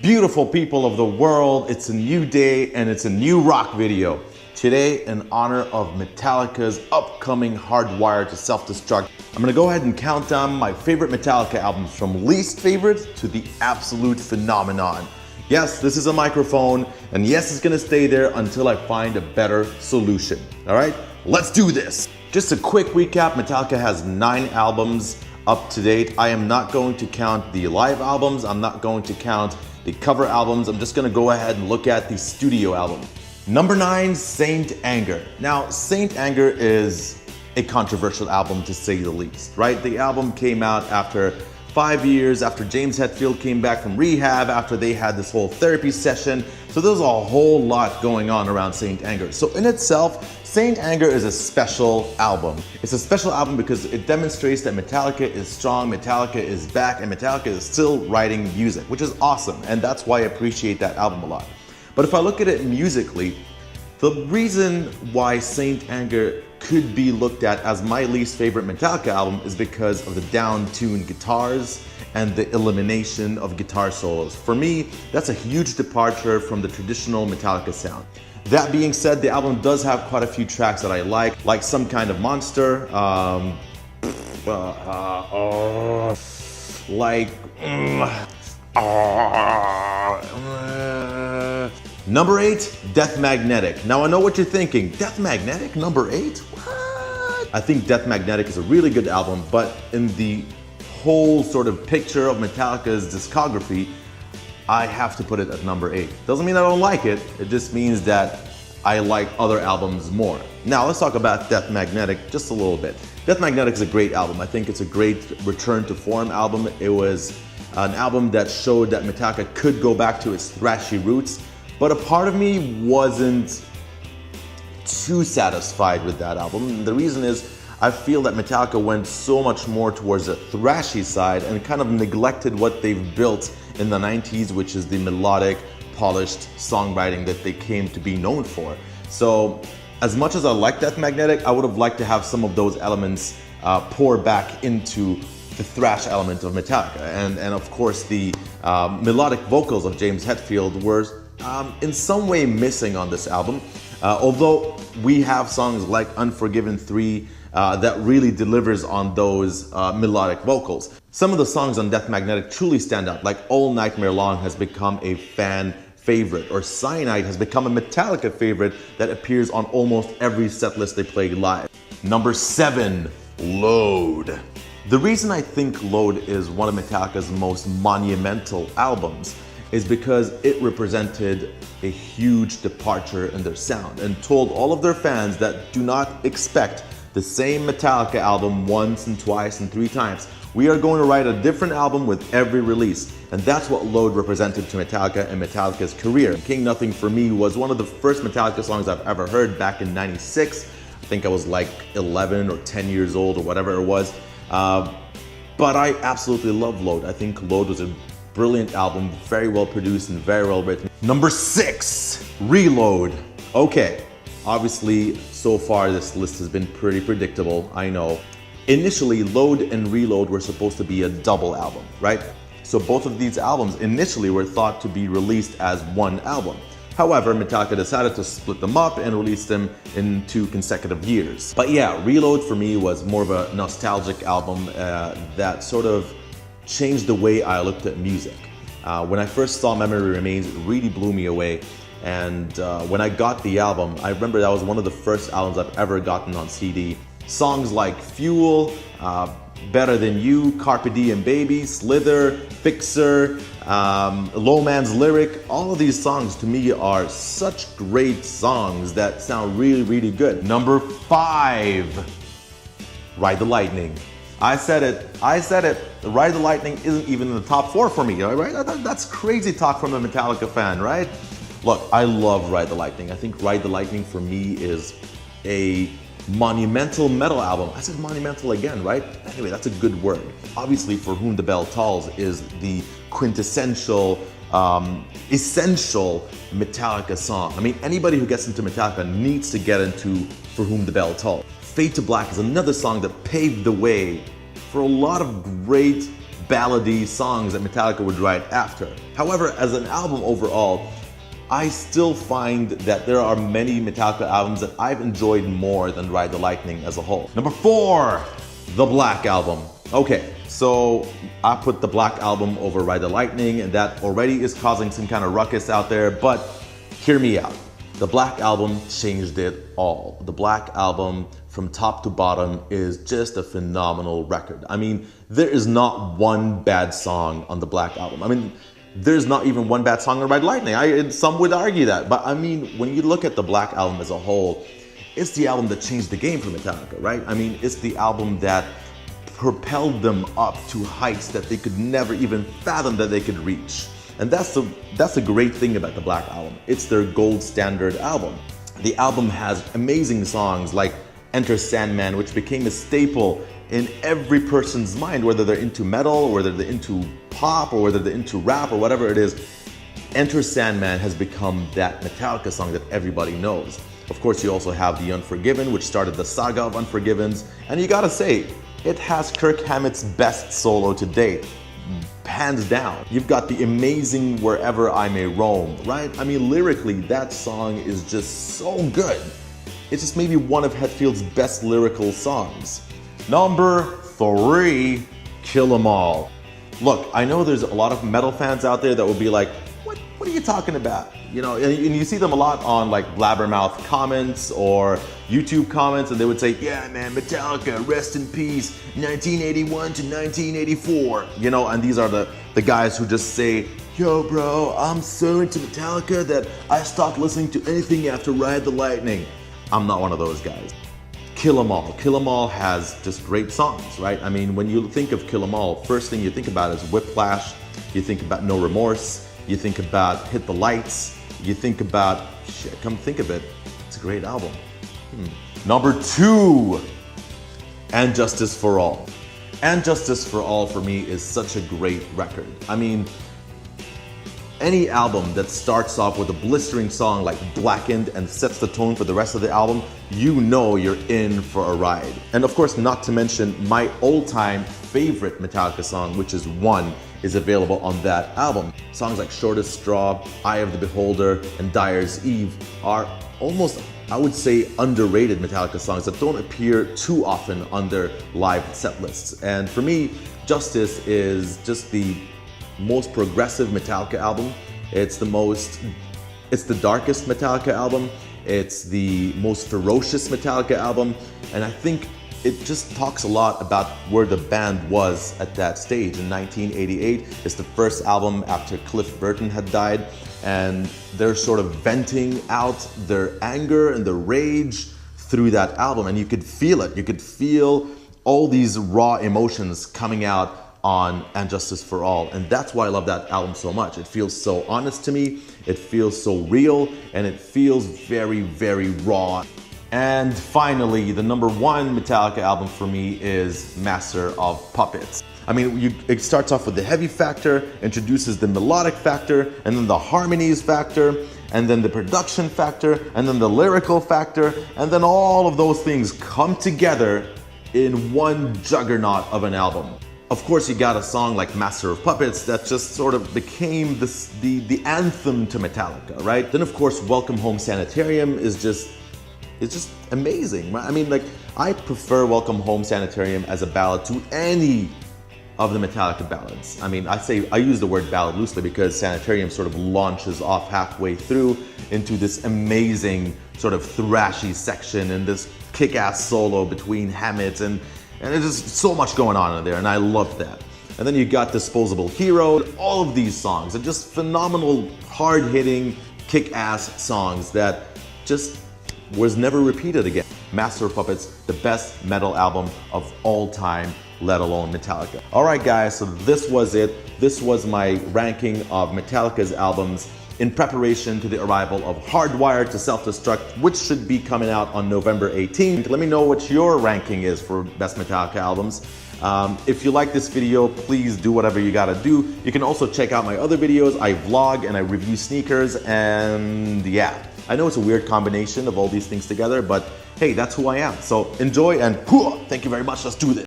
Beautiful people of the world, it's a new day and it's a new rock video. Today, in honor of Metallica's upcoming Hardwired to Self-Destruct, I'm gonna go ahead and count down my favorite Metallica albums from least favorite to the absolute phenomenon. Yes, this is a microphone, and yes, it's gonna stay there until I find a better solution. All right, let's do this. Just a quick recap, Metallica has 9 albums up to date. I am not going to count the live albums, I'm not going to count the cover albums, I'm just gonna go ahead and look at the studio album. Number 9, Saint Anger. Now, Saint Anger is a controversial album to say the least, right? The album came out after 5 years, after James Hetfield came back from rehab, after they had this whole therapy session. So there's a whole lot going on around Saint Anger. So in itself, Saint Anger is a special album. It's a special album because it demonstrates that Metallica is strong, Metallica is back, and Metallica is still writing music, which is awesome. And that's why I appreciate that album a lot. But if I look at it musically, the reason why Saint Anger could be looked at as my least favorite Metallica album is because of the down-tuned guitars and the elimination of guitar solos. For me, that's a huge departure from the traditional Metallica sound. That being said, the album does have quite a few tracks that I like Some Kind of Monster, Number 8, Death Magnetic. Now I know what you're thinking, Death Magnetic, number 8? What? I think Death Magnetic is a really good album, but in the whole sort of picture of Metallica's discography, I have to put it at number 8. Doesn't mean I don't like it, it just means that I like other albums more. Now let's talk about Death Magnetic just a little bit. Death Magnetic is a great album. I think it's a great return to form album. It was an album that showed that Metallica could go back to its thrashy roots, but a part of me wasn't too satisfied with that album. The reason is I feel that Metallica went so much more towards the thrashy side and kind of neglected what they've built in the 90s, which is the melodic, polished songwriting that they came to be known for. So as much as I like Death Magnetic, I would have liked to have some of those elements pour back into the thrash element of Metallica. And of course the melodic vocals of James Hetfield were in some way missing on this album. Although we have songs like Unforgiven 3 that really delivers on those melodic vocals. Some of the songs on Death Magnetic truly stand out, like All Nightmare Long has become a fan favorite, or Cyanide has become a Metallica favorite that appears on almost every setlist they play live. Number 7, Load. The reason I think Load is one of Metallica's most monumental albums is because it represented a huge departure in their sound and told all of their fans that do not expect the same Metallica album once and twice and 3 times. We are going to write a different album with every release, and that's what Load represented to Metallica and Metallica's career. King Nothing for me was one of the first Metallica songs I've ever heard back in '96. I think I was like 11 or 10 years old or whatever it was. But I absolutely love Load. I think Load was a brilliant album, very well produced and very well written. Number 6, Reload. Okay, obviously so far this list has been pretty predictable, I know. Initially, Load and Reload were supposed to be a double album, right? So both of these albums initially were thought to be released as one album. However, Metallica decided to split them up and release them in 2 consecutive years. But yeah, Reload for me was more of a nostalgic album that sort of changed the way I looked at music. When I first saw Memory Remains, it really blew me away. And when I got the album, I remember that was one of the first albums I've ever gotten on CD. Songs like Fuel, Better Than You, Carpe Diem Baby, Slither, Fixer, Low Man's Lyric, all of these songs to me are such great songs that sound really, really good. Number 5, Ride the Lightning. I said it, Ride the Lightning isn't even in the top 4 for me, right? That's crazy talk from a Metallica fan, right? Look, I love Ride the Lightning. I think Ride the Lightning for me is a monumental metal album. I said monumental again, right? Anyway, that's a good word. Obviously, For Whom the Bell Tolls is the quintessential, essential Metallica song. I mean, anybody who gets into Metallica needs to get into For Whom the Bell Tolls. Fade to Black is another song that paved the way for a lot of great ballady songs that Metallica would write after. However, as an album overall, I still find that there are many Metallica albums that I've enjoyed more than Ride the Lightning as a whole. Number 4, the Black Album. Okay, so I put the Black Album over Ride the Lightning, and that already is causing some kind of ruckus out there, but hear me out. The Black Album changed it all. The Black Album, from top to bottom, is just a phenomenal record. I mean, there is not one bad song on the Black Album. I mean, there's not even one bad song on Ride Lightning. Some would argue that, but I mean, when you look at the Black Album as a whole, it's the album that changed the game for Metallica, right? I mean, it's the album that propelled them up to heights that they could never even fathom that they could reach. And that's the great thing about the Black Album. It's their gold standard album. The album has amazing songs like Enter Sandman, which became a staple in every person's mind, whether they're into metal, or whether they're into pop, or whether they're into rap, or whatever it is. Enter Sandman has become that Metallica song that everybody knows. Of course, you also have The Unforgiven, which started the saga of Unforgivens. And you gotta say, it has Kirk Hammett's best solo to date, hands down. You've got the amazing Wherever I May Roam, right? I mean, lyrically, that song is just so good. It's just maybe one of Hetfield's best lyrical songs. Number 3, Kill 'Em All. Look, I know there's a lot of metal fans out there that will be like, what are you talking about? You know, and you see them a lot on like Blabbermouth comments or YouTube comments, and they would say, yeah man, Metallica, rest in peace, 1981 to 1984. You know, and these are the guys who just say, yo bro, I'm so into Metallica that I stopped listening to anything after Ride the Lightning. I'm not one of those guys. Kill 'Em All. Kill 'Em All has just great songs, right? I mean, when you think of Kill 'Em All, first thing you think about is Whiplash, you think about No Remorse, you think about Hit the Lights, you think about, shit, come think of it, it's a great album. Number 2, And Justice for All. And Justice for All for me is such a great record. I mean, any album that starts off with a blistering song like Blackened and sets the tone for the rest of the album, you know you're in for a ride. And of course, not to mention my all-time favorite Metallica song, which is One, is available on that album. Songs like Shortest Straw, Eye of the Beholder, and Dyer's Eve are almost, I would say, underrated Metallica songs that don't appear too often on their live set lists. And for me, Justice is just the most progressive Metallica album. It's the darkest Metallica album. It's the most ferocious Metallica album. And I think it just talks a lot about where the band was at that stage. In 1988, it's the first album after Cliff Burton had died, and they're sort of venting out their anger and their rage through that album, and you could feel it. You could feel all these raw emotions coming out on And Justice for All, and that's why I love that album so much. It feels so honest to me, it feels so real, and it feels very, very raw. And finally, the number 1 Metallica album for me is Master of Puppets. I mean, it starts off with the heavy factor, introduces the melodic factor, and then the harmonies factor, and then the production factor, and then the lyrical factor, and then all of those things come together in one juggernaut of an album. Of course, you got a song like Master of Puppets that just sort of became the anthem to Metallica, right? Then of course, Welcome Home Sanitarium is just amazing, right? I mean, like, I prefer Welcome Home Sanitarium as a ballad to any of the Metallica ballads. I mean, I use the word ballad loosely because Sanitarium sort of launches off halfway through into this amazing sort of thrashy section and this kick-ass solo between Hammett, and there's just so much going on in there, and I love that. And then you got Disposable Hero. All of these songs are just phenomenal, hard-hitting, kick-ass songs that just was never repeated again. Master of Puppets, the best metal album of all time, let alone Metallica. All right, guys, so this was it. This was my ranking of Metallica's albums in preparation to the arrival of Hardwired to Self-Destruct, which should be coming out on November 18th. Let me know what your ranking is for best Metallica albums. If you like this video, please do whatever you gotta do. You can also check out my other videos. I vlog and I review sneakers, and yeah. I know it's a weird combination of all these things together, but hey, that's who I am. So enjoy, and thank you very much. Let's do this.